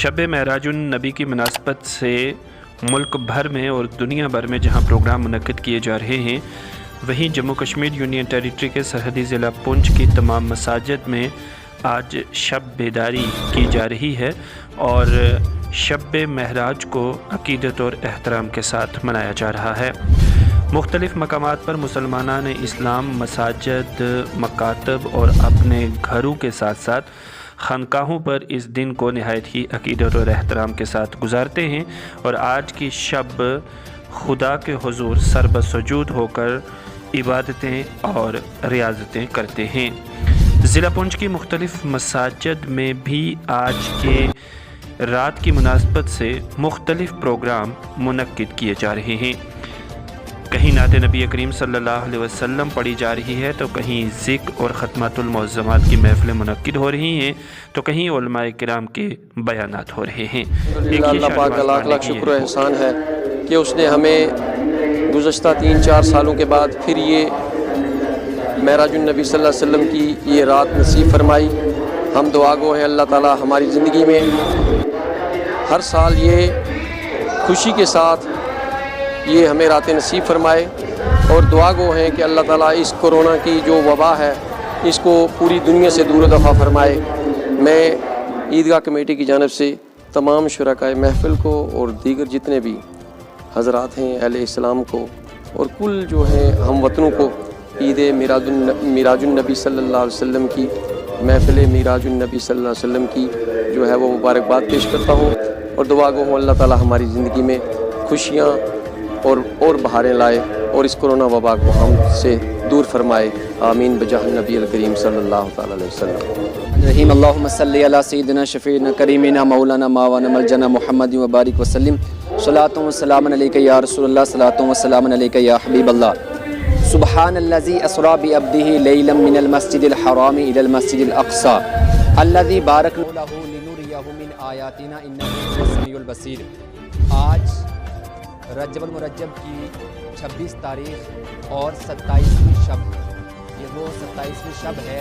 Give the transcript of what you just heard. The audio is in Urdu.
شب معراج النبی کی مناسبت سے ملک بھر میں اور دنیا بھر میں جہاں پروگرام منعقد کیے جا رہے ہیں، وہیں جموں کشمیر یونین ٹیریٹری کے سرحدی ضلع پونچھ کی تمام مساجد میں آج شب بیداری کی جا رہی ہے اور شب معراج کو عقیدت اور احترام کے ساتھ منایا جا رہا ہے۔ مختلف مقامات پر مسلمانان اسلام مساجد، مکاتب اور اپنے گھروں کے ساتھ ساتھ خانقاہوں پر اس دن کو نہایت ہی عقیدت اور احترام کے ساتھ گزارتے ہیں اور آج کی شب خدا کے حضور سر بسجود ہو کر عبادتیں اور ریاضتیں کرتے ہیں۔ ضلع پونچھ کی مختلف مساجد میں بھی آج کے رات کی مناسبت سے مختلف پروگرام منعقد کیے جا رہے ہیں۔ کہیں نعت نبی کریم صلی اللہ علیہ وسلم پڑھی جا رہی ہے تو کہیں ذکر اور ختمات المعظمات کی محفلیں منعقد ہو رہی ہیں تو کہیں علماء کرام کے بیانات ہو رہے ہیں۔ اللہ پاک کا لاکھ لاکھ شکر و احسان ہے کہ اس نے ہمیں گزشتہ 3-4 سالوں کے بعد پھر یہ معراج النبی صلی اللہ علیہ وسلم کی یہ رات نصیب فرمائی۔ ہم دعا گو ہیں اللہ تعالی ہماری زندگی میں ہر سال یہ خوشی کے ساتھ یہ ہمیں راتیں نصیب فرمائے، اور دعا گو ہیں کہ اللہ تعالیٰ اس کورونا کی جو وبا ہے اس کو پوری دنیا سے دور و دفع فرمائے۔ میں عیدگاہ کمیٹی کی جانب سے تمام شرکائے محفل کو اور دیگر جتنے بھی حضرات ہیں اہل اسلام کو اور کل جو ہیں ہم وطنوں کو عید معراج النبی صلی اللہ علیہ وسلم کی محفل معراج النبی صلی اللہ علیہ وسلم کی جو ہے وہ مبارکباد پیش کرتا ہوں، اور دعا گو ہوں اللہ تعالیٰ ہماری زندگی میں خوشیاں اور بہاریں لائے اور اس کرونا وبا کو ہم سے دور فرمائے۔ آمین بجاہ النبی الکریم صلی اللہ تعالی علیہ وسلم۔ رحیم اللہم صلی علی سیدنا شفیعنا کریمنا مولانا ماوانا ملجنا محمد وبارک وسلم۔ صلاۃ و سلام علیک یا رسول اللہ، صلاۃ و سلام علیک یا حبیب اللہ۔ سبحان الذی اسری بعبدہ لیلا من المسجد الحرام الی المسجد الاقصی الذی بارکنا لہ لنریہ من آیاتنا انہ هو السمیع البصیر۔ آج رجب المرجب کی 26 تاریخ اور 27ویں شب، یہ وہ 27ویں شب ہے